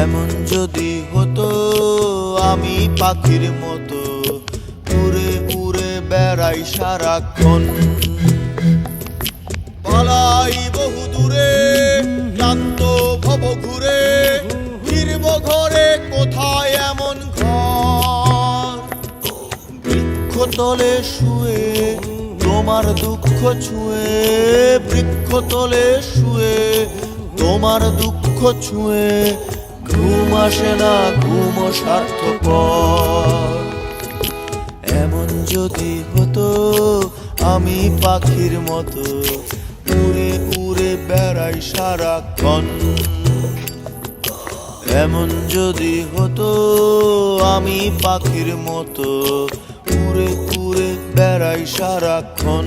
এমন যদি হতো আমি পাখির মতো উড়ে উড়ে বেড়াই সারাক্ষণ, পালাই বহু দূরে ক্লান্ত ভব ঘুরে, ফিরব ঘরে কোথায় এমন ঘর। বৃক্ষতলে শুয়ে তোমার দুঃখ ছুঁয়ে, বৃক্ষতলে শুয়ে তোমার দুঃখ ছুঁয়ে, ঘুম আসে না ঘুম স্বার্থপর। এমন যদি হতো আমি পাখির মতো উড়ে উড়ে বেড়াই সারাক্ষণ, এমন যদি হতো আমি পাখির মতো উড়ে উড়ে বেড়াই সারাক্ষণ।